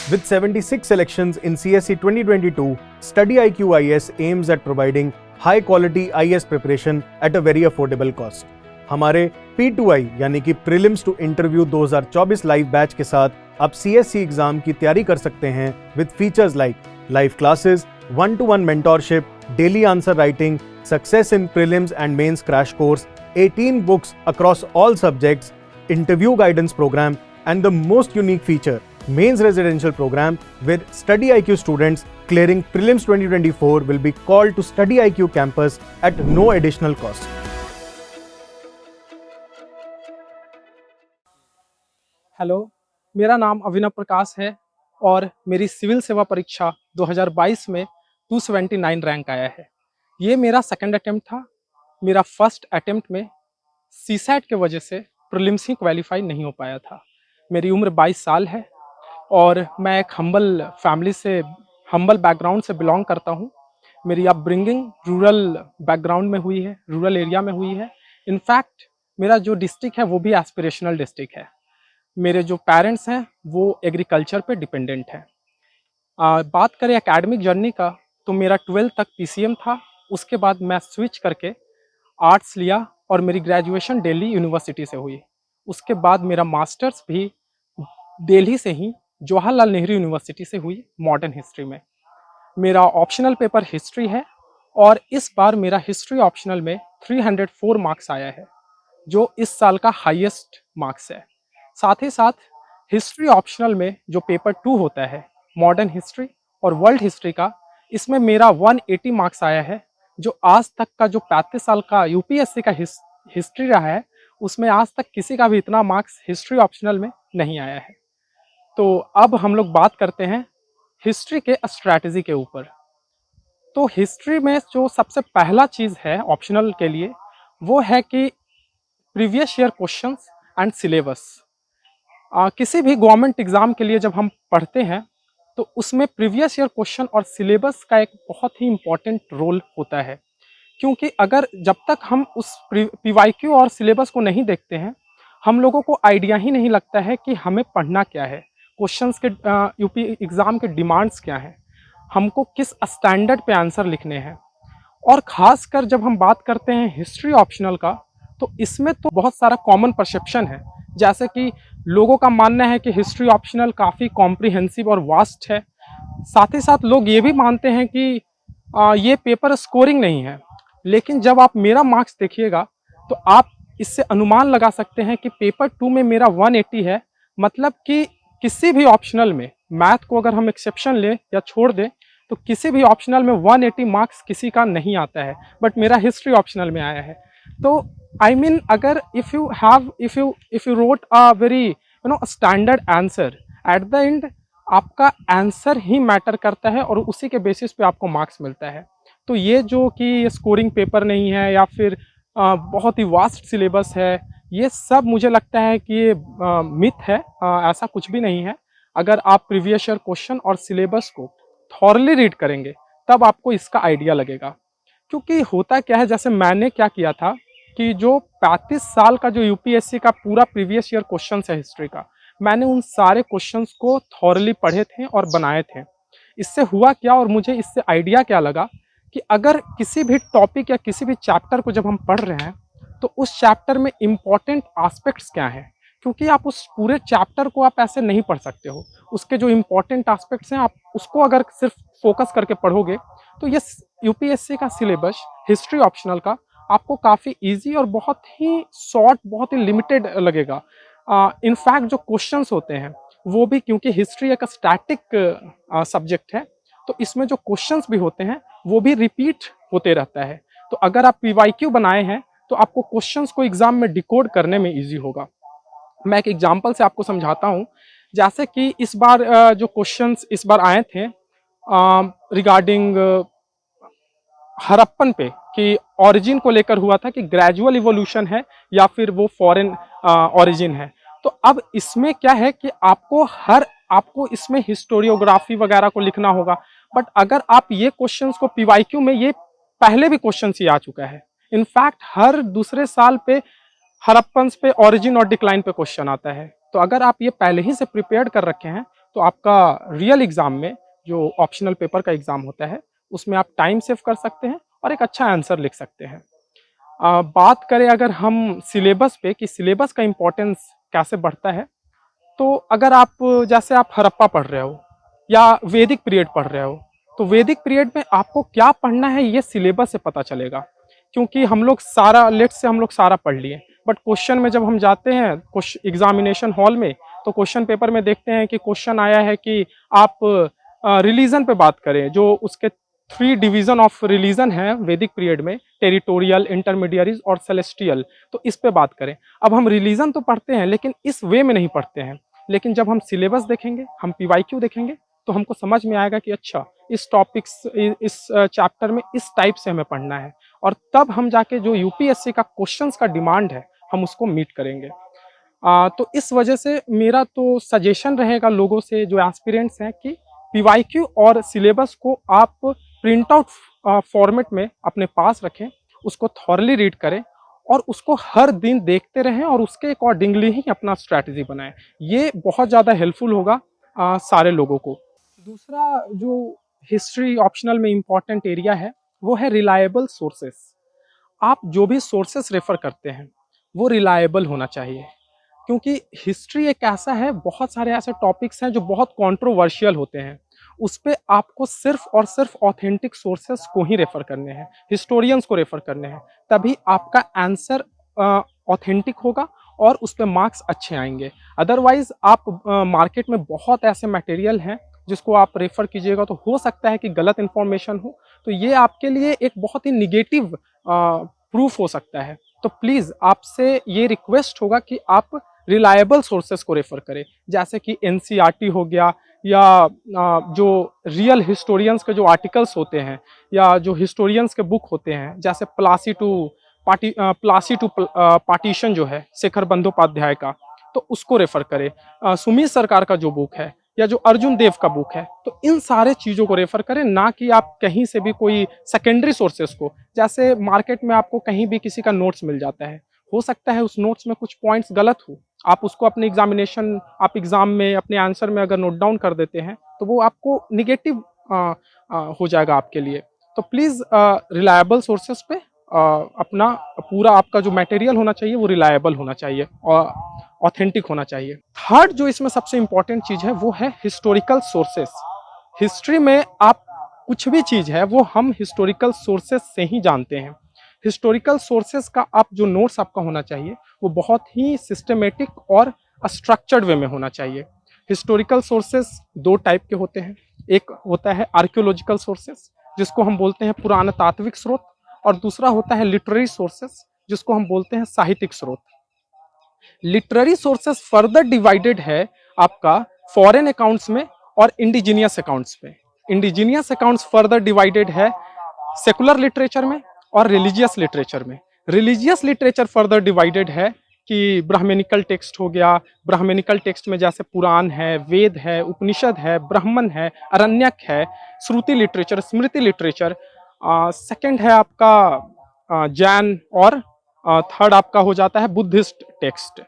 With 76 selections in CSE 2022, Study IQ IS aims at providing high quality IS preparation at a very affordable cost. हमारे P2I यानी कि prelims to interview 2024 live batch के साथ आप CSE exam की तैयारी कर सकते हैं with features like live classes, 1-to-1 mentorship, daily answer writing, success in prelims and mains crash course, 18 books across all subjects, interview guidance program, and the most unique feature, mains residential program, where Study IQ students clearing prelims 2024 will be called to Study IQ campus at no additional cost. Hello, मेरा नाम अभिनव प्रकाश है और मेरी civil सेवा परीक्षा 2022 में 279 rank आया है। ये मेरा सेकंड अटेम्प्ट था। मेरा फर्स्ट अटेम्प्ट में सीसैट के वजह से प्रीलिम्स ही क्वालिफाई नहीं हो पाया था। मेरी उम्र 22 साल है और मैं एक हम्बल बैकग्राउंड से बिलोंग करता हूँ। मेरी अपब्रिंगिंग रूरल बैकग्राउंड में हुई है, रूरल एरिया में हुई है। इनफैक्ट मेरा जो डिस्ट्रिक्ट है वो भी एस्पिरेशनल डिस्ट्रिक्ट है। मेरे जो पेरेंट्स हैं वो एग्रीकल्चर पे डिपेंडेंट हैं। बात करें एकेडमिक जर्नी का तो मेरा 12th तक PCM था। उसके बाद मैं स्विच करके आर्ट्स लिया और मेरी ग्रेजुएशन दिल्ली यूनिवर्सिटी से हुई। उसके बाद मेरा मास्टर्स भी दिल्ली से ही जवाहरलाल नेहरू यूनिवर्सिटी से हुई मॉडर्न हिस्ट्री में। मेरा ऑप्शनल पेपर हिस्ट्री है और इस बार मेरा हिस्ट्री ऑप्शनल में 304 मार्क्स आया है, जो इस साल का हाईएस्ट मार्क्स है। साथ ही साथ हिस्ट्री ऑप्शनल में जो पेपर 2 होता है मॉडर्न हिस्ट्री और वर्ल्ड हिस्ट्री का, इसमें मेरा 180 मार्क्स आया है, जो आज तक का जो 35 साल का यूपीएससी का हिस्ट्री रहा है उसमें आज तक किसी का भी इतना मार्क्स हिस्ट्री ऑप्शनल में नहीं आया है। तो अब हम लोग बात करते हैं हिस्ट्री के स्ट्रैटेजी के ऊपर। तो हिस्ट्री में जो सबसे पहला चीज़ है ऑप्शनल के लिए वो है कि previous year questions and syllabus. किसी भी गवर्नमेंट एग्ज़ाम के लिए जब हम पढ़ते हैं तो उसमें प्रीवियस ईयर क्वेश्चन और सिलेबस का एक बहुत ही इम्पॉर्टेंट रोल होता है, क्योंकि अगर जब तक हम उस PYQ और सिलेबस को नहीं देखते हैं हम लोगों को आइडिया ही नहीं लगता है कि हमें पढ़ना क्या है, क्वेश्चंस के यूपी एग्ज़ाम के डिमांड्स क्या हैं, हमको किस स्टैंडर्ड पे आंसर लिखने हैं। और ख़ासकर जब हम बात करते हैं हिस्ट्री ऑप्शनल का तो इसमें तो बहुत सारा कॉमन परसेप्शन है। जैसे कि लोगों का मानना है कि हिस्ट्री ऑप्शनल काफ़ी कॉम्प्रिहेंसिव और वास्ट है। साथ ही साथ लोग ये भी मानते हैं कि ये पेपर स्कोरिंग नहीं है। लेकिन जब आप मेरा मार्क्स देखिएगा तो आप इससे अनुमान लगा सकते हैं कि पेपर 2 में मेरा 180 है। मतलब कि किसी भी ऑप्शनल में, मैथ को अगर हम एक्सेप्शन लें या छोड़ दें, तो किसी भी ऑप्शनल में 180 मार्क्स किसी का नहीं आता है, बट मेरा हिस्ट्री ऑप्शनल में आया है। तो I mean, अगर if you wrote a very standard answer, at the end आपका आंसर ही मैटर करता है और उसी के बेसिस पे आपको मार्क्स मिलता है। तो ये जो कि स्कोरिंग पेपर नहीं है या फिर बहुत ही वास्ट सिलेबस है, ये सब मुझे लगता है कि ये मिथ है। ऐसा कुछ भी नहीं है। अगर आप प्रीवियस ईयर क्वेश्चन और सिलेबस को थॉरली रीड करेंगे तब आपको इसका आइडिया लगेगा। क्योंकि होता क्या है, जैसे मैंने क्या किया था कि जो 35 साल का जो यूपीएससी का पूरा प्रीवियस ईयर क्वेश्चन है हिस्ट्री का, मैंने उन सारे क्वेश्चंस को थॉरली पढ़े थे और बनाए थे। इससे हुआ क्या और मुझे इससे आइडिया क्या लगा कि अगर किसी भी टॉपिक या किसी भी चैप्टर को जब हम पढ़ रहे हैं तो उस चैप्टर में इम्पॉर्टेंट एस्पेक्ट्स क्या हैं, क्योंकि आप उस पूरे चैप्टर को आप ऐसे नहीं पढ़ सकते हो। उसके जो इम्पॉर्टेंट एस्पेक्ट्स हैं आप उसको अगर सिर्फ फोकस करके पढ़ोगे तो ये यूपीएससी का सिलेबस हिस्ट्री ऑप्शनल का आपको काफ़ी इजी और बहुत ही शॉर्ट, बहुत ही लिमिटेड लगेगा। इनफैक्ट जो क्वेश्चंस होते हैं वो भी, क्योंकि हिस्ट्री एक स्टैटिक सब्जेक्ट है, तो इसमें जो क्वेश्चंस भी होते हैं वो भी रिपीट होते रहता है। तो अगर आप PYQ बनाए हैं तो आपको क्वेश्चंस को एग्जाम में डिकोड करने में ईजी होगा। मैं एक एग्जाम्पल से आपको समझाता हूँ। जैसे कि इस बार जो क्वेश्चंस इस बार आए थे रिगार्डिंग हड़प्पन पे, कि ओरिजिन को लेकर हुआ था कि ग्रेजुअल इवोल्यूशन है या फिर वो फॉरेन ओरिजिन है। तो अब इसमें क्या है कि आपको इसमें हिस्टोरियोग्राफी वगैरह को लिखना होगा। बट अगर आप ये क्वेश्चंस को PYQ में, ये पहले भी क्वेश्चंस ही आ चुका है। इनफैक्ट हर दूसरे साल पे हड़प्पन्स पे ओरिजिन और डिक्लाइन पे क्वेश्चन आता है। तो अगर आप ये पहले ही से प्रिपेयर्ड कर रखे हैं तो आपका रियल एग्ज़ाम में जो ऑप्शनल पेपर का एग्ज़ाम होता है, उसमें आप टाइम सेव कर सकते हैं और एक अच्छा आंसर लिख सकते हैं। बात करें अगर हम सिलेबस पे कि सिलेबस का इम्पोर्टेंस कैसे बढ़ता है, तो अगर आप जैसे आप हड़प्पा पढ़ रहे हो या वैदिक पीरियड पढ़ रहे हो, तो वैदिक पीरियड में आपको क्या पढ़ना है ये सिलेबस से पता चलेगा। क्योंकि हम लोग सारा लेट्स से हम लोग सारा पढ़ लिए, बट क्वेश्चन में जब हम जाते हैं एग्जामिनेशन हॉल में, तो क्वेश्चन पेपर में देखते हैं कि क्वेश्चन आया है कि आप रिलीजन पे बात करें, जो उसके 3 डिवीजन ऑफ रिलीजन है वैदिक पीरियड में, टेरिटोरियल, इंटरमीडियरीज और सेलेस्टियल, तो इस पे बात करें। अब हम रिलीजन तो पढ़ते हैं लेकिन इस वे में नहीं पढ़ते हैं, लेकिन जब हम सिलेबस देखेंगे, हम पीवाईक्यू देखेंगे, तो हमको समझ में आएगा कि अच्छा इस टॉपिक्स इस चैप्टर में इस टाइप से हमें पढ़ना है, और तब हम जाके जो यूपीएससी का क्वेश्चंस का डिमांड है हम उसको मीट करेंगे। तो इस वजह से मेरा तो सजेशन रहेगा लोगों से जो एस्पिरेंट्स हैं कि पीवाईक्यू और सिलेबस को आप प्रिंट आउट फॉर्मेट में अपने पास रखें, उसको थॉरली रीड करें और उसको हर दिन देखते रहें और उसके अकॉर्डिंगली ही अपना स्ट्रैटेजी बनाएं। ये बहुत ज़्यादा हेल्पफुल होगा सारे लोगों को। दूसरा जो हिस्ट्री ऑप्शनल में इम्पॉर्टेंट एरिया है वो है रिलायबल सोर्सेस। आप जो भी सोर्सेस रेफर करते हैं वो रिलायबल होना चाहिए, क्योंकि हिस्ट्री एक ऐसा है, बहुत सारे ऐसे टॉपिक्स हैं जो बहुत कंट्रोवर्शियल होते हैं, उस पे आपको सिर्फ और सिर्फ ऑथेंटिक सोर्सेस को ही रेफर करने हैं, हिस्टोरियंस को रेफर करने हैं, तभी आपका आंसर ऑथेंटिक होगा और उस पे मार्क्स अच्छे आएंगे। अदरवाइज आप मार्केट में बहुत ऐसे मटेरियल हैं जिसको आप रेफर कीजिएगा तो हो सकता है कि गलत इन्फॉर्मेशन हो, तो ये आपके लिए एक बहुत ही निगेटिव प्रूफ हो सकता है। तो प्लीज़ आपसे ये रिक्वेस्ट होगा कि आप रिलायबल सोर्सेस को रेफर करें, जैसे कि एनसीईआरटी हो गया, या जो रियल हिस्टोरियंस के जो आर्टिकल्स होते हैं या जो हिस्टोरियंस के बुक होते हैं, जैसे प्लासी टू पार्टीशन जो है शेखर बंदोपाध्याय का, तो उसको रेफर करें। सुमीर सरकार का जो बुक है या जो अर्जुन देव का बुक है, तो इन सारे चीज़ों को रेफर करें, ना कि आप कहीं से भी कोई सेकेंडरी सोर्सेस को। जैसे मार्केट में आपको कहीं भी किसी का नोट्स मिल जाता है, हो सकता है उस नोट्स में कुछ पॉइंट्स गलत हो, आप उसको अपने आप एग्जाम में अपने आंसर में अगर नोट डाउन कर देते हैं तो वो आपको निगेटिव हो जाएगा आपके लिए। तो प्लीज़ रिलायबल सोर्सेस पे अपना पूरा आपका जो मटेरियल होना चाहिए वो रिलायबल होना चाहिए और ऑथेंटिक होना चाहिए। थर्ड जो इसमें सबसे इंपॉर्टेंट चीज़ है वो है हिस्टोरिकल सोर्सेस। हिस्ट्री में आप कुछ भी चीज़ है वो हम हिस्टोरिकल सोर्सेस से ही जानते हैं। हिस्टोरिकल सोर्सेस का आप जो नोट्स आपका होना चाहिए वो बहुत ही सिस्टमेटिक और स्ट्रक्चर्ड वे में होना चाहिए। हिस्टोरिकल सोर्सेस 2 टाइप के होते हैं, एक होता है आर्कियोलॉजिकल सोर्सेस जिसको हम बोलते हैं पुरातात्विक स्रोत, और दूसरा होता है लिटरेरी सोर्सेस जिसको हम बोलते हैं साहित्यिक स्रोत। लिटरेरी सोर्सेस फर्दर डिवाइडेड है आपका फॉरेन अकाउंट्स में और इंडिजीनियस अकाउंट्स में। इंडिजीनियस अकाउंट्स फर्दर डिवाइडेड है सेकुलर लिटरेचर में और रिलीजियस लिटरेचर में। रिलीजियस लिटरेचर फर्दर डिवाइडेड है कि ब्राह्मणिकल टेक्स्ट हो गया, ब्राह्मणिकल टेक्स्ट में जैसे पुराण है, वेद है, उपनिषद है, ब्राह्मण है, अरण्यक है, श्रुति लिटरेचर, स्मृति लिटरेचर। सेकंड है आपका जैन, और थर्ड आपका हो जाता है बुद्धिस्ट टेक्स्ट।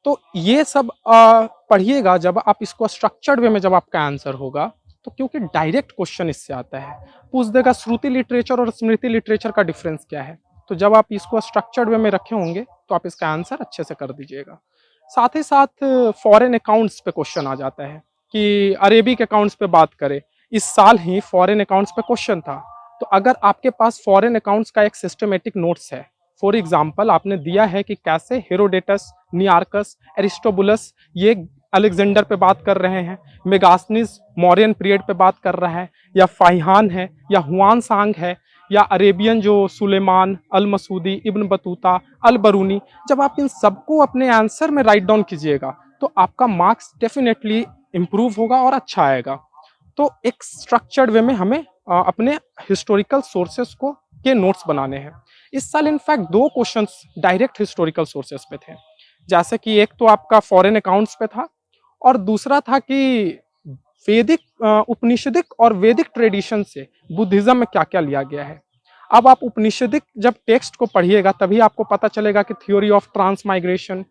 तो ये सब पढ़िएगा जब आप इसको स्ट्रक्चर्ड वे में जब आपका आंसर होगा, तो क्योंकि डायरेक्ट क्वेश्चन इससे आता है, पूछ देगा श्रुति लिटरेचर और स्मृति लिटरेचर का डिफरेंस क्या है। तो जब आप इसको स्ट्रक्चर्ड वे में रखे होंगे तो आप इसका आंसर अच्छे से कर दीजिएगा। साथ ही साथ फॉरेन अकाउंट्स पे क्वेश्चन आ जाता है कि अरेबिक अकाउंट्स पे बात करें, इस साल ही फॉरेन अकाउंट्स पे क्वेश्चन था। तो अगर आपके पास फॉरेन अकाउंट्स का एक सिस्टमेटिक नोट्स है, फॉर एग्जाम्पल आपने दिया है कि कैसे हेरोडेटस, नियार्कस, एरिस्टोबुलस ये अलेक्जेंडर पे बात कर रहे हैं, मेगास्थनीज मौर्यन पीरियड पे बात कर रहा है, या फाइहान है, या हुआन सांग है, या अरेबियन जो सुलेमान, अल मसूदी, इब्न बतूता, अल बरूनी, जब आप इन सबको अपने आंसर में राइट डाउन कीजिएगा तो आपका मार्क्स डेफिनेटली इम्प्रूव होगा और अच्छा आएगा। तो एक स्ट्रक्चर्ड वे में हमें अपने हिस्टोरिकल सोर्सेस को के नोट्स बनाने हैं। इस साल in fact 2 questions direct historical sources पे थे, जैसे कि एक तो आपका फॉरेन अकाउंट्स पे था और दूसरा था कि वैदिक उपनिषदिक और वैदिक ट्रेडिशन से बुद्धिज्म में क्या क्या लिया गया है। अब आप उपनिषदिक जब टेक्स्ट को पढ़िएगा तभी आपको पता चलेगा कि थ्योरी ऑफ ट्रांस माइग्रेशन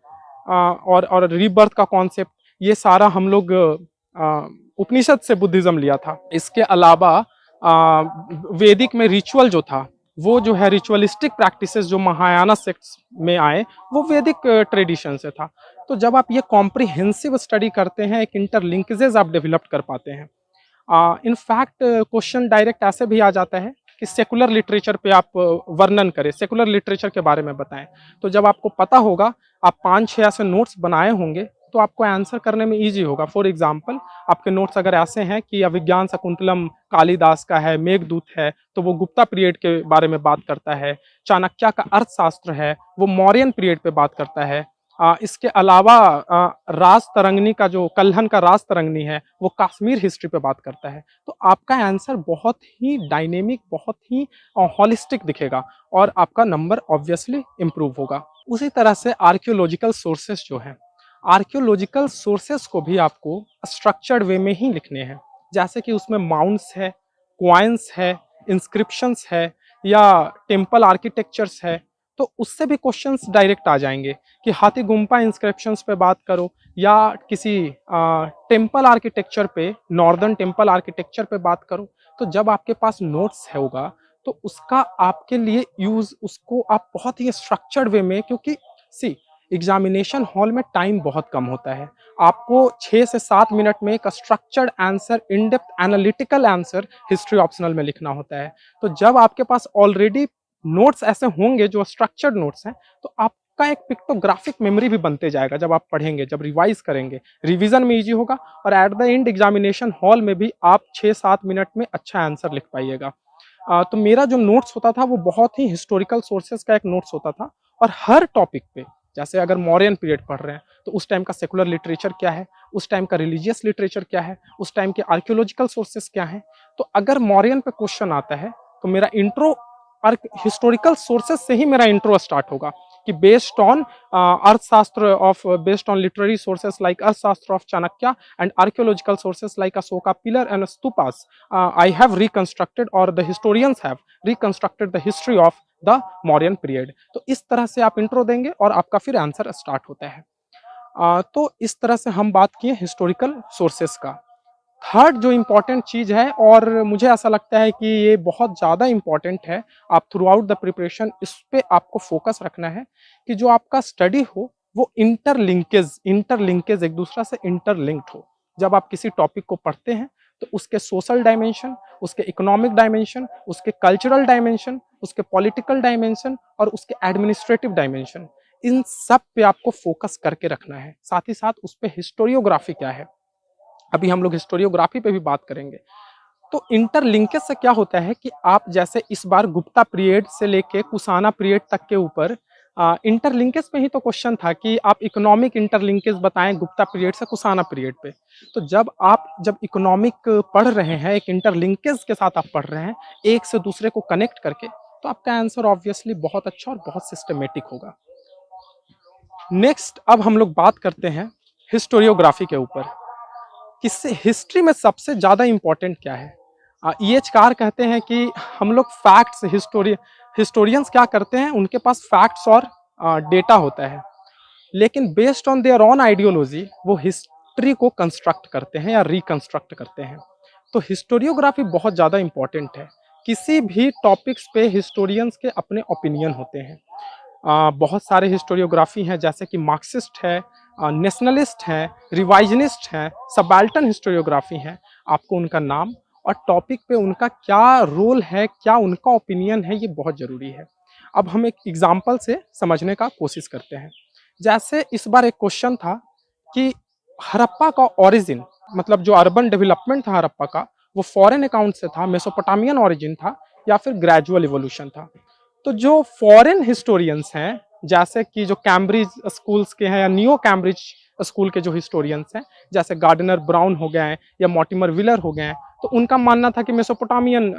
और रीबर्थ का कॉन्सेप्ट, ये सारा हम लोग उपनिषद से बुद्धिज्म लिया था। इसके अलावा वैदिक में रिचुअल जो था वो जो है रिचुअलिस्टिक प्रैक्टिसेस जो महायाना सेक्ट्स में आए वो वैदिक ट्रेडिशन से था। तो जब आप ये कॉम्प्रिहेंसिव स्टडी करते हैं एक इंटरलिंकेजेस आप डेवलप कर पाते हैं। इनफैक्ट क्वेश्चन डायरेक्ट ऐसे भी आ जाता है कि सेकुलर लिटरेचर पे आप वर्णन करें, सेकुलर लिटरेचर के बारे में बताएं। तो जब आपको पता होगा, आप 5-6 ऐसे नोट्स बनाए होंगे तो आपको आंसर करने में इजी होगा। फॉर एग्जांपल आपके नोट्स अगर ऐसे हैं कि अभिज्ञान शकुंतलम कालिदास का है, मेघदूत है तो वो गुप्ता पीरियड के बारे में बात करता है, चाणक्य का अर्थशास्त्र है वो मौर्यन पीरियड पे बात करता है, इसके अलावा राज तरंगनी का जो कल्हन का राज तरंगनी है वो कश्मीर हिस्ट्री पे बात करता है। तो आपका आंसर बहुत ही डायनेमिक, बहुत ही हॉलिस्टिक दिखेगा और आपका नंबर ऑब्वियसली इंप्रूव होगा। उसी तरह से आर्कियोलॉजिकल सोर्सेस जो हैं, आर्कियोलॉजिकल सोर्सेस को भी आपको स्ट्रक्चर्ड वे में ही लिखने हैं। जैसे कि उसमें माउंट्स है, क्वाइंस है, इंस्क्रिप्शंस है या टेम्पल आर्किटेक्चर्स है, तो उससे भी क्वेश्चंस डायरेक्ट आ जाएंगे कि हाथी गुम्पा इंस्क्रिप्शंस पे बात करो या किसी टेम्पल आर्किटेक्चर पे, नॉर्दर्न टेम्पल आर्किटेक्चर पे बात करो। तो जब आपके पास नोट्स होगा तो उसका आपके लिए यूज, उसको आप बहुत ही स्ट्रक्चर्ड वे में, क्योंकि सी एग्जामिनेशन हॉल में टाइम बहुत कम होता है, आपको 6 से 7 मिनट में एक structured answer, in depth analytical answer history optional में लिखना होता है। तो जब आपके पास ऑलरेडी नोट्स ऐसे होंगे जो स्ट्रक्चर्ड नोट्स हैं, तो आपका एक पिक्टोग्राफिक मेमोरी भी बनते जाएगा। जब आप पढ़ेंगे, जब रिवाइज करेंगे, रिवीजन में इजी होगा और at the end examination hall में भी आप 6-7 मिनट में अच्छा आंसर लिख पाइएगा। तो मेरा जो नोट्स होता था वो बहुत ही हिस्टोरिकल सोर्सेज का एक नोट्स होता था और हर टॉपिक पे, जैसे अगर मौर्यन पीरियड पढ़ रहे हैं तो उस टाइम का सेकुलर लिटरेचर क्या है, उस टाइम का रिलीजियस लिटरेचर क्या है, उस टाइम के आर्कियोलॉजिकल सोर्सेज क्या हैं। तो अगर मौर्यन पे क्वेश्चन आता है तो मेरा इंट्रो हिस्टोरिकल सोर्सेज से ही मेरा इंट्रो स्टार्ट होगा कि based on Arthashastra of, based on literary sources like Arthashastra of Chanakya and archaeological sources like Asoka pillar and stupas, I have reconstructed or the historians have reconstructed the history of the Mauryan period। तो इस तरह से आप intro देंगे और आपका फिर answer start होता है। तो इस तरह से हम बात किए हिस्टोरिकल सोर्सेस का। थर्ड जो इम्पॉर्टेंट चीज़ है और मुझे ऐसा लगता है कि ये बहुत ज़्यादा इम्पॉर्टेंट है, आप थ्रू आउट द प्रिपरेशन इस पे आपको फोकस रखना है कि जो आपका स्टडी हो वो इंटरलिंकेज एक दूसरा से इंटरलिंक्ड हो। जब आप किसी टॉपिक को पढ़ते हैं तो उसके सोशल डायमेंशन, उसके इकोनॉमिक डायमेंशन, उसके कल्चरल डायमेंशन, उसके पॉलिटिकल डायमेंशन और उसके एडमिनिस्ट्रेटिव डायमेंशन, इन सब पे आपको फोकस करके रखना है। साथ ही साथ उस पे हिस्टोरियोग्राफी क्या है, अभी हम लोग हिस्टोरियोग्राफी पे भी बात करेंगे। तो इंटरलिंकेज से क्या होता है कि आप जैसे इस बार गुप्ता पीरियड से लेके कुषाणा पीरियड तक के ऊपर इंटरलिंकेज में ही तो क्वेश्चन था कि आप इकोनॉमिक इंटरलिंकेज बताएं गुप्ता पीरियड से कुषाणा पीरियड पे। तो जब इकोनॉमिक पढ़ रहे हैं, एक इंटरलिंकेज के साथ आप पढ़ रहे हैं, एक से दूसरे को कनेक्ट करके, तो आपका आंसर ऑब्वियसली बहुत अच्छा और बहुत सिस्टमेटिक होगा। नेक्स्ट अब हम लोग बात करते हैं हिस्टोरियोग्राफी के ऊपर। किससे हिस्ट्री में सबसे ज्यादा इंपॉर्टेंट क्या है? EH कार कहते हैं कि हम लोग फैक्ट्स, हिस्टोरियंस क्या करते हैं, उनके पास फैक्ट्स और डेटा होता है, लेकिन based on their on ideology वो हिस्ट्री को कंस्ट्रक्ट करते हैं या रिकंस्ट्रक्ट करते हैं। तो हिस्टोरियोग्राफी बहुत ज़्यादा इंपॉर्टेंट है। किसी भी टॉपिक्स पे हिस्टोरियंस के अपने ओपिनियन होते हैं। बहुत सारे हिस्टोरियोग्राफी हैं, जैसे कि मार्क्सिस्ट है, नेशनलिस्ट हैं, रिवाइजनिस्ट हैं, सबाल्टन हिस्टोरियोग्राफी हैं। आपको उनका नाम और टॉपिक पे उनका क्या रोल है, क्या उनका ओपिनियन है, ये बहुत ज़रूरी है। अब हम एक एग्जाम्पल से समझने का कोशिश करते हैं। जैसे इस बार एक क्वेश्चन था कि हड़प्पा का ओरिजिन, मतलब जो अर्बन डेवलपमेंट था हड़प्पा का, वो फॉरेन अकाउंट से था, मेसोपोटामियन ओरिजिन था या फिर ग्रेजुअल इवोल्यूशन था। तो जो फॉरेन हिस्टोरियंस हैं, जैसे कि जो कैम्ब्रिज स्कूल्स के हैं या नियो कैम्ब्रिज स्कूल के जो हिस्टोरियंस हैं, जैसे गार्डनर ब्राउन हो गए हैं या मॉर्टिमर विलर हो गए हैं, तो उनका मानना था कि मेसोपोटामियन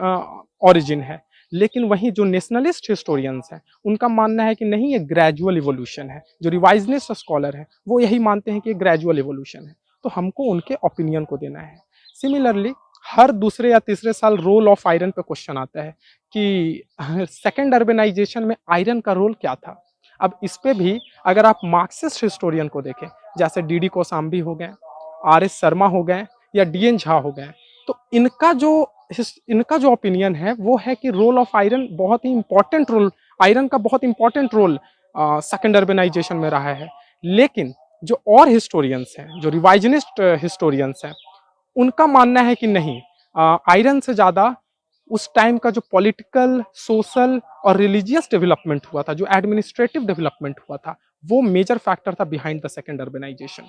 ओरिजिन है। लेकिन वहीं जो नेशनलिस्ट हिस्टोरियंस हैं, उनका मानना है कि नहीं, ये ग्रेजुअल इवोल्यूशन है। जो रिवाइजनिस्ट स्कॉलर है वो यही मानते हैं कि ये ग्रेजुअल इवोल्यूशन है। तो हमको उनके ओपिनियन को देना है। सिमिलरली हर दूसरे या तीसरे साल रोल ऑफ आयरन पे क्वेश्चन आता है कि सेकेंड अर्बेनाइजेशन में आयरन का रोल क्या था। अब इस पे भी अगर आप मार्क्सिस्ट हिस्टोरियन को देखें, जैसे DD कोसाम्बी हो गए, RS शर्मा हो गए या डीएन झा हो गए, तो इनका जो ओपिनियन है वो है कि रोल ऑफ आयरन बहुत ही इंपॉर्टेंट रोल, आयरन का बहुत इंपॉर्टेंट रोल सेकेंड अर्बनाइजेशन में रहा है। लेकिन जो और हिस्टोरियंस हैं, जो रिवाइजनिस्ट हिस्टोरियंस हैं, उनका मानना है कि नहीं, आयरन से ज़्यादा उस टाइम का जो पॉलिटिकल, सोशल और रिलीजियस डेवलपमेंट हुआ था, जो एडमिनिस्ट्रेटिव डेवलपमेंट हुआ था, वो मेजर फैक्टर था behind the second urbanization.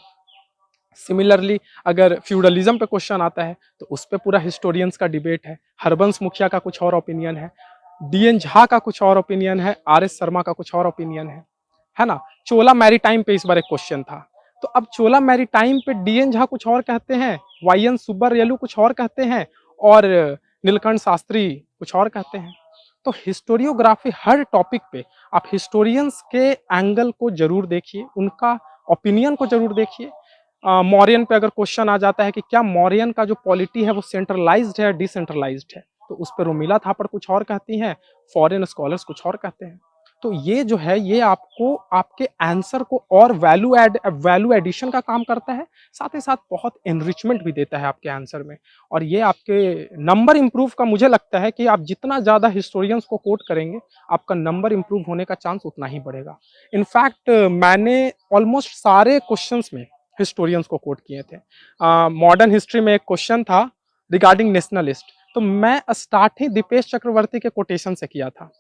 Similarly अगर फ्यूडलिज्म पे क्वेश्चन आता है तो उस पे पूरा हिस्टोरियंस का डिबेट है। हरबंस मुखिया का कुछ और ओपिनियन है, डीएन झा का कुछ और ओपिनियन है, आरएस शर्मा का कुछ और ओपिनियन है ना। चोला मैरीटाइम पे इस बार एक क्वेश्चन था, तो अब चोला मैरीटाइम पे डीएन झा कुछ और कहते हैं, वाईएन सुब्बारेलु कुछ और कहते हैं और नीलकंठ शास्त्री कुछ और कहते हैं। तो हिस्टोरियोग्राफी हर टॉपिक पे आप हिस्टोरियंस के एंगल को जरूर देखिए, उनका ओपिनियन को जरूर देखिए। मौर्यन पे अगर क्वेश्चन आ जाता है कि क्या मौर्यन का जो पॉलिटी है वो सेंट्रलाइज्ड है, डिसेंट्रलाइज्ड है, तो उस पर रोमिला थापड़ कुछ और कहती हैं, फॉरेन स्कॉलर्स कुछ और कहते हैं। तो ये जो है ये आपको आपके आंसर को और वैल्यू एडिशन का काम करता है, साथ ही साथ बहुत एनरिचमेंट भी देता है आपके आंसर में। और ये आपके नंबर इंप्रूव का, मुझे लगता है कि आप जितना ज़्यादा हिस्टोरियंस को कोट करेंगे आपका नंबर इंप्रूव होने का चांस उतना ही बढ़ेगा। इनफैक्ट मैंने ऑलमोस्ट सारे क्वेश्चंस में हिस्टोरियंस को कोट किए थे। मॉडर्न हिस्ट्री में एक क्वेश्चन था रिगार्डिंग नेशनलिस्ट, तो मैं स्टार्ट ही दीपेश चक्रवर्ती के कोटेशन से किया था।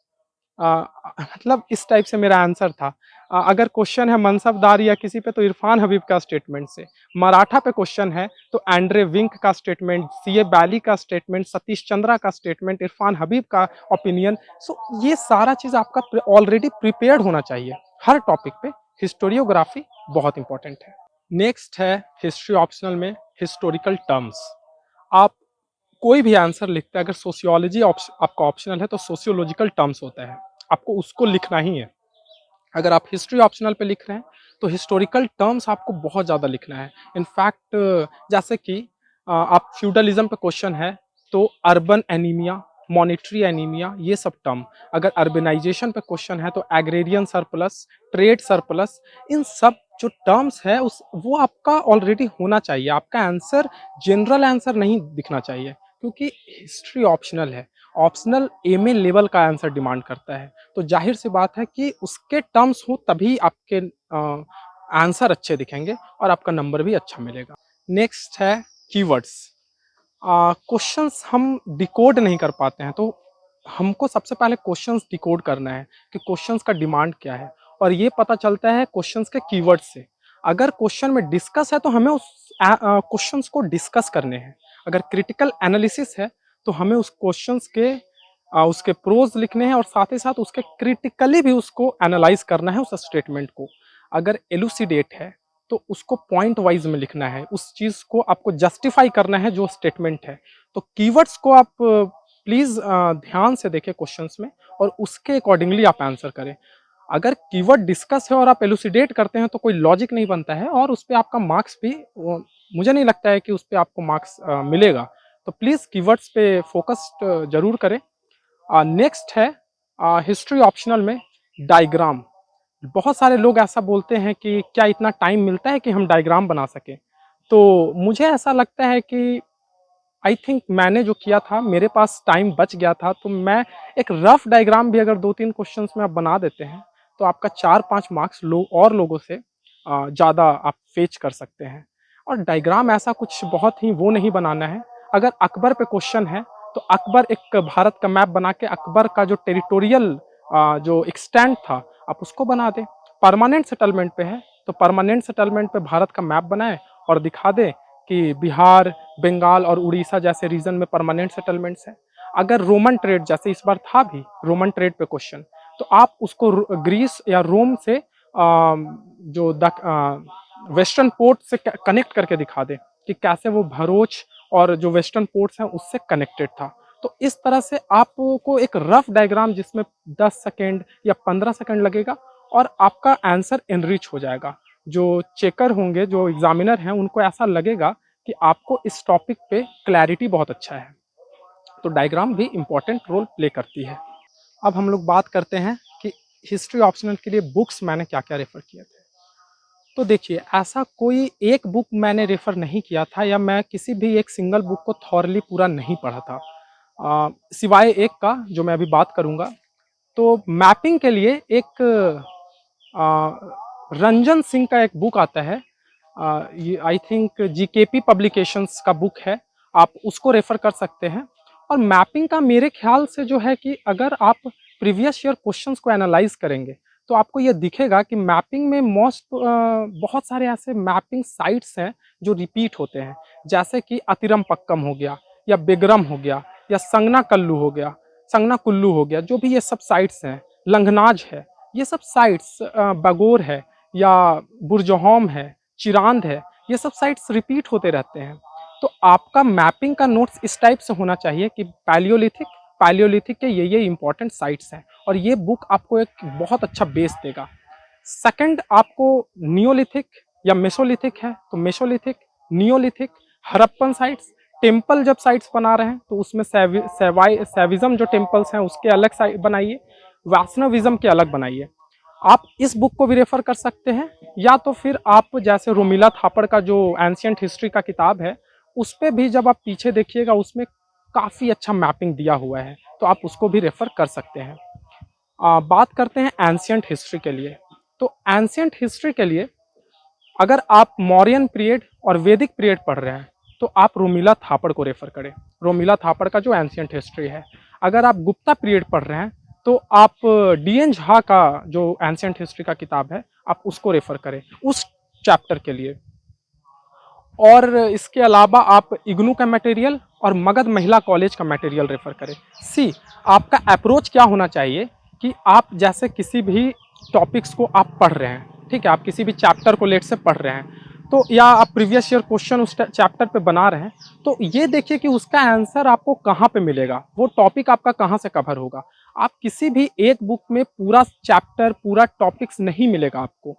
मतलब इस टाइप से मेरा आंसर था। अगर क्वेश्चन है मनसबदार या किसी पे तो इरफान हबीब का स्टेटमेंट से। मराठा पे क्वेश्चन है तो एंड्रे विंक का स्टेटमेंट, सीए बैली का स्टेटमेंट, सतीश चंद्रा का स्टेटमेंट, इरफान हबीब का ओपिनियन। सो ये सारा चीज़ आपका ऑलरेडी प्रिपेयर्ड होना चाहिए हर टॉपिक पे। हिस्टोरियोग्राफी बहुत इंपॉर्टेंट है। नेक्स्ट है हिस्ट्री ऑप्शनल में हिस्टोरिकल टर्म्स। आप कोई भी आंसर लिखते हैं, अगर सोशियोलॉजी आपका ऑप्शनल है तो सोशियोलॉजिकल टर्म्स होता है, आपको उसको लिखना ही है। अगर आप हिस्ट्री ऑप्शनल पे लिख रहे हैं तो हिस्टोरिकल टर्म्स आपको बहुत ज़्यादा लिखना है। इनफैक्ट जैसे कि आप फ्यूडलिज्म पे क्वेश्चन है तो अर्बन एनीमिया, मॉनेटरी एनीमिया, ये सब टर्म। अगर अर्बनाइजेशन पे क्वेश्चन है तो एग्रेरियन सरप्लस, ट्रेड सरप्लस, इन सब जो टर्म्स है उस वो आपका ऑलरेडी होना चाहिए। आपका आंसर जनरल आंसर नहीं दिखना चाहिए, क्योंकि हिस्ट्री ऑप्शनल है। ऑप्शनल एमए लेवल का आंसर डिमांड करता है, तो जाहिर सी बात है कि उसके टर्म्स हो तभी आपके आंसर अच्छे दिखेंगे और आपका नंबर भी अच्छा मिलेगा। नेक्स्ट है कीवर्ड्स। क्वेश्चंस हम डिकोड नहीं कर पाते हैं, तो हमको सबसे पहले क्वेश्चंस डिकोड करना है कि क्वेश्चंस का डिमांड क्या है, और ये पता चलता है क्वेश्चंस के कीवर्ड्स से। अगर क्वेश्चन में डिस्कस है तो हमें उस क्वेश्चंस को डिस्कस करने हैं। अगर क्रिटिकल एनालिसिस है तो हमें उस क्वेश्चंस के उसके प्रोज लिखने हैं और साथ ही साथ उसके क्रिटिकली भी उसको एनालाइज करना है उस स्टेटमेंट को। अगर एलुसिडेट है तो उसको पॉइंट वाइज में लिखना है, उस चीज़ को आपको जस्टिफाई करना है जो स्टेटमेंट है। तो कीवर्ड्स को आप प्लीज़ ध्यान से देखें क्वेश्चंस में और उसके अकॉर्डिंगली आप आंसर करें। अगर कीवर्ड डिस्कस है और आप एलुसिडेट करते हैं तो कोई लॉजिक नहीं बनता है और उस पर आपका मार्क्स भी मुझे नहीं लगता है कि उस पर आपको मार्क्स मिलेगा। तो प्लीज़ कीवर्ड्स पे फोकस्ड जरूर करें। नेक्स्ट है हिस्ट्री ऑप्शनल में डायग्राम। बहुत सारे लोग ऐसा बोलते हैं कि क्या इतना टाइम मिलता है कि हम डायग्राम बना सकें, तो मुझे ऐसा लगता है कि आई थिंक मैंने जो किया था मेरे पास टाइम बच गया था, तो मैं एक रफ डायग्राम भी अगर 2-3 क्वेश्चंस में आप बना देते हैं तो आपका 4-5 मार्क्स और लोगों से ज़्यादा आप फेच कर सकते हैं। और डायग्राम ऐसा कुछ बहुत ही वो नहीं बनाना है। अगर अकबर पे क्वेश्चन है तो अकबर एक भारत का मैप बना के अकबर का जो टेरिटोरियल जो एक्सटेंट था आप उसको बना दें। परमानेंट सेटलमेंट पे है तो परमानेंट सेटलमेंट पे भारत का मैप बनाएं और दिखा दें कि बिहार, बंगाल और उड़ीसा जैसे रीजन में परमानेंट सेटलमेंट्स हैं। अगर रोमन ट्रेड, जैसे इस बार था भी रोमन ट्रेड पे क्वेश्चन, तो आप उसको ग्रीस या रोम से जो वेस्टर्न पोर्ट से कनेक्ट करके दिखा दें कि कैसे वो भरूच और जो वेस्टर्न पोर्ट्स हैं उससे कनेक्टेड था। तो इस तरह से आपको एक रफ डायग्राम जिसमें 10 सेकेंड या 15 सेकेंड लगेगा और आपका आंसर एनरिच हो जाएगा। जो चेकर होंगे, जो एग्जामिनर हैं, उनको ऐसा लगेगा कि आपको इस टॉपिक पे क्लैरिटी बहुत अच्छा है। तो डायग्राम भी इम्पोर्टेंट रोल प्ले करती है। अब हम लोग बात करते हैं कि हिस्ट्री ऑप्शनल के लिए बुक्स मैंने क्या क्या रेफर किए थे। तो देखिए, ऐसा कोई एक बुक मैंने रेफ़र नहीं किया था या मैं किसी भी एक सिंगल बुक को थॉरली पूरा नहीं पढ़ा था। सिवाय एक का जो मैं अभी बात करूँगा। तो मैपिंग के लिए एक रंजन सिंह का एक बुक आता है। ये आई थिंक जीकेपी पब्लिकेशंस का बुक है, आप उसको रेफ़र कर सकते हैं। और मैपिंग का मेरे ख्याल से जो है कि अगर आप प्रीवियस ईयर क्वेश्चंस को एनालाइज़ करेंगे, तो आपको ये दिखेगा कि मैपिंग में बहुत सारे ऐसे मैपिंग साइट्स हैं जो रिपीट होते हैं। जैसे कि अतिरम पक्कम हो गया, या बेगरम हो गया, या संगना कल्लू हो गया, संगना कुल्लू हो गया, जो भी ये सब साइट्स हैं, लंघनाज है, ये सब साइट्स बगोर है या बुरजहोम है, चिरांद है, ये सब साइट्स रिपीट होते रहते हैं। तो आपका मैपिंग का नोट्स इस टाइप से होना चाहिए कि पैलियोलिथिक के ये इंपॉर्टेंट साइट्स हैं, और ये बुक आपको एक बहुत अच्छा बेस देगा। सेकंड, आपको नियोलिथिक या मेसोलिथिक है तो Mesolithic, Neolithic, Harappan sites, temple जब साइट्स बना रहे हैं तो उसमें सैविज्म जो टेम्पल्स हैं उसके अलग साइट बनाइए, वैष्णविज्म के अलग बनाइए। आप इस बुक को भी रेफर कर सकते हैं, या तो फिर आप जैसे रोमिला थापड़ का जो एंशियंट हिस्ट्री का किताब है, उस पे भी जब आप पीछे देखिएगा उसमें काफ़ी अच्छा मैपिंग दिया हुआ है, तो आप उसको भी रेफर कर सकते हैं। बात करते हैं एंशियंट हिस्ट्री के लिए। तो एंशियंट हिस्ट्री के लिए अगर आप मौर्यन पीरियड और वैदिक पीरियड पढ़ रहे हैं तो आप रोमिला थापड़ को रेफर करें। रोमिला थापड़ का जो एंशियंट हिस्ट्री है। अगर आप गुप्ता पीरियड पढ़ रहे हैं तो आप डीएन झा का जो एंशियंट हिस्ट्री का किताब है आप उसको रेफर करें उस चैप्टर के लिए। और इसके अलावा आप इग्नू का मटेरियल और मगध महिला कॉलेज का मटेरियल रेफर करें। सी, आपका अप्रोच क्या होना चाहिए कि आप जैसे किसी भी टॉपिक्स को आप पढ़ रहे हैं, ठीक है, आप किसी भी चैप्टर को लेट से पढ़ रहे हैं, तो या आप प्रीवियस ईयर क्वेश्चन उस चैप्टर पे बना रहे हैं, तो ये देखिए कि उसका आंसर आपको कहाँ पे मिलेगा, वो टॉपिक आपका कहाँ से कवर होगा। आप किसी भी एक बुक में पूरा चैप्टर, पूरा टॉपिक्स नहीं मिलेगा आपको।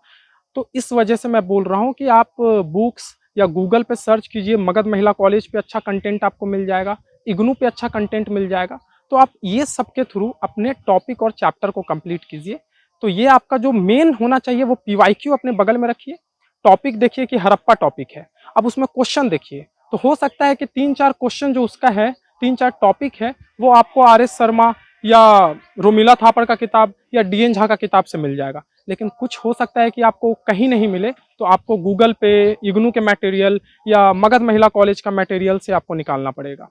तो इस वजह से मैं बोल रहा हूँ कि आप बुक्स या गूगल पे सर्च कीजिए, मगध महिला कॉलेज पे अच्छा कंटेंट आपको मिल जाएगा, इग्नू पे अच्छा कंटेंट मिल जाएगा। तो आप ये सब के थ्रू अपने टॉपिक और चैप्टर को कंप्लीट कीजिए। तो ये आपका जो मेन होना चाहिए वो पीवाईक्यू अपने बगल में रखिए। टॉपिक देखिए कि हड़प्पा टॉपिक है, अब उसमें क्वेश्चन देखिए, तो हो सकता है कि 3-4 क्वेश्चन जो उसका है, 3-4 टॉपिक है, वो आपको आर.एस. शर्मा या रोमिला थापड़ का किताब या डीएन झा का किताब से मिल जाएगा। लेकिन कुछ हो सकता है कि आपको कहीं नहीं मिले, तो आपको गूगल पे इग्नू के मटेरियल या मगध महिला कॉलेज का मटेरियल से आपको निकालना पड़ेगा।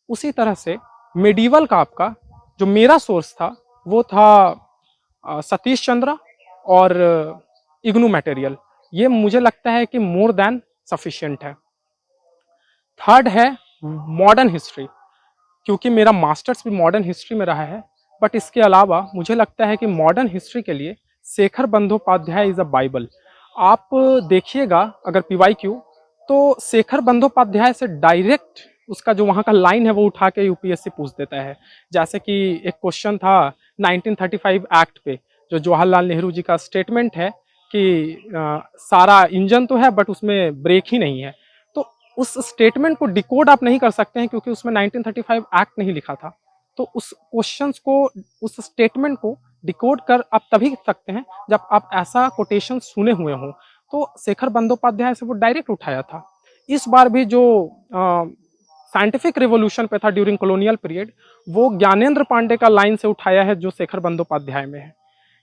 उसी तरह से मेडिवल का आपका जो मेरा सोर्स था वो था सतीश चंद्र और इग्नू मटेरियल। ये मुझे लगता है कि मोर देन सफिशिएंट है। थर्ड है मॉडर्न हिस्ट्री, क्योंकि मेरा मास्टर्स भी मॉडर्न हिस्ट्री में रहा है, बट इसके अलावा मुझे लगता है कि मॉडर्न हिस्ट्री के लिए Shekhar Bandopadhyay is a bible. आप देखिएगा अगर पीवाईक्यू, तो शेखर बंदोपाध्याय से डायरेक्ट उसका जो वहाँ का लाइन है वो उठा के यूपीएससी पूछ देता है। जैसे कि एक क्वेश्चन था 1935 एक्ट पे, जो जवाहरलाल नेहरू जी का स्टेटमेंट है कि सारा इंजन तो है बट उसमें ब्रेक ही नहीं है। तो उस स्टेटमेंट को डिकोड आप नहीं कर सकते हैं क्योंकि उसमें 1935 एक्ट नहीं लिखा था। तो उस क्वेश्चंस को, उस स्टेटमेंट को डिकोड कर आप तभी सकते हैं जब आप ऐसा कोटेशन सुने हुए हों। तो शेखर बंदोपाध्याय से वो डायरेक्ट उठाया था। इस बार भी जो साइंटिफिक रिवॉल्यूशन पे था ड्यूरिंग कॉलोनियल पीरियड, वो ज्ञानेंद्र पांडे का लाइन से उठाया है जो शेखर बंदोपाध्याय में है।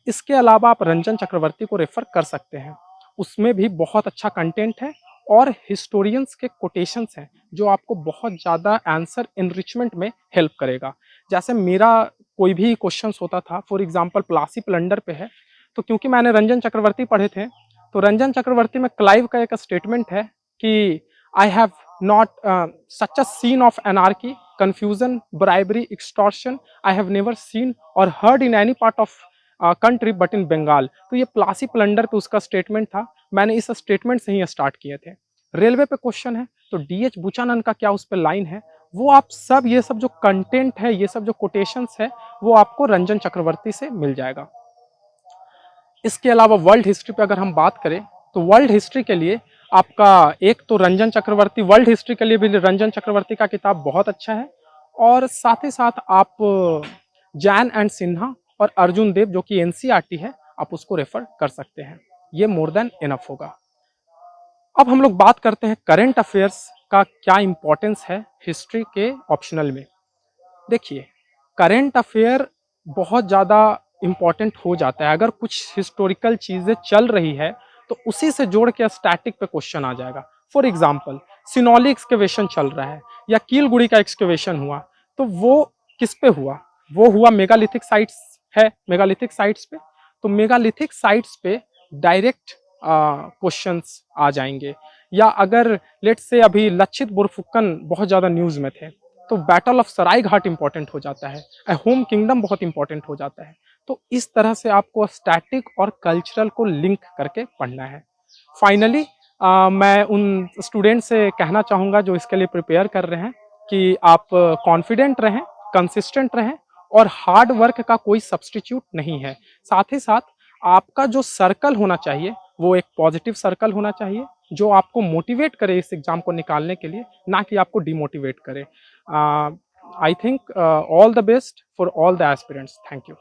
इसके अलावा आप रंजन चक्रवर्ती को रेफर कर सकते हैं, उसमें भी बहुत अच्छा कंटेंट है और हिस्टोरियंस के कोटेशंस हैं जो आपको बहुत ज़्यादा आंसर एनरिचमेंट में हेल्प करेगा। जैसे मेरा कोई भी क्वेश्चंस होता था, फॉर एग्जांपल प्लासी प्लंडर पे है, तो क्योंकि मैंने रंजन चक्रवर्ती पढ़े थे, तो रंजन चक्रवर्ती में क्लाइव का एक स्टेटमेंट है कि I have not such a scene of anarchy, confusion, bribery, extortion I have never seen or heard in any part of country but in Bengal. तो ये प्लासी प्लंडर पे उसका स्टेटमेंट था। मैंने इस स्टेटमेंट से ही स्टार्ट किए थे। रेलवे पे क्वेश्चन है तो डीएच बुचानन का क्या उस पर लाइन है, वो आप सब, ये सब जो कंटेंट है, ये सब जो कोटेशंस है, वो आपको रंजन चक्रवर्ती से मिल जाएगा। इसके अलावा वर्ल्ड हिस्ट्री पे अगर हम बात करें तो वर्ल्ड हिस्ट्री के लिए आपका एक तो रंजन चक्रवर्ती, वर्ल्ड हिस्ट्री के लिए भी रंजन चक्रवर्ती का किताब बहुत अच्छा है, और साथ ही साथ आप जैन एंड सिन्हा और अर्जुन देव जो कि एनसीईआरटी है, आप उसको रेफर कर सकते हैं। ये मोर देन इनफ होगा। अब हम लोग बात करते हैं करंट अफेयर्स का क्या इंपॉर्टेंस है हिस्ट्री के ऑप्शनल में। देखिए, करंट अफेयर बहुत ज़्यादा इम्पॉर्टेंट हो जाता है। अगर कुछ हिस्टोरिकल चीज़ें चल रही है तो उसी से जोड़ के स्टैटिक पे क्वेश्चन आ जाएगा। फॉर एग्जाम्पल, सिनोली एक्सकेवेशन चल रहा है या कीलगुड़ी का एक्सकेवेशन हुआ, तो वो किस पे हुआ? वो हुआ मेगालिथिक साइट्स है, मेगालिथिक साइट्स पे। तो मेगालिथिक साइट्स पे डायरेक्ट क्वेश्चंस आ जाएंगे। या अगर लेट्स से अभी लक्षित बुरफुकन बहुत ज़्यादा न्यूज़ में थे, तो battle of Sarai Ghat important हो जाता है, होम किंगडम बहुत इंपॉर्टेंट हो जाता है। तो इस तरह से आपको स्टैटिक और कल्चरल को लिंक करके पढ़ना है। फाइनली मैं उन स्टूडेंट से कहना चाहूँगा जो इसके लिए प्रिपेयर कर रहे हैं कि आप कॉन्फिडेंट रहें, कंसिस्टेंट रहें, और हार्ड वर्क का कोई सब्स्टिट्यूट नहीं है। साथ ही साथ आपका जो सर्कल होना चाहिए वो एक पॉजिटिव सर्कल होना चाहिए, जो आपको मोटिवेट करे इस एग्जाम को निकालने के लिए, ना कि आपको डिमोटिवेट करे। I think all the best for all the aspirants. Thank you.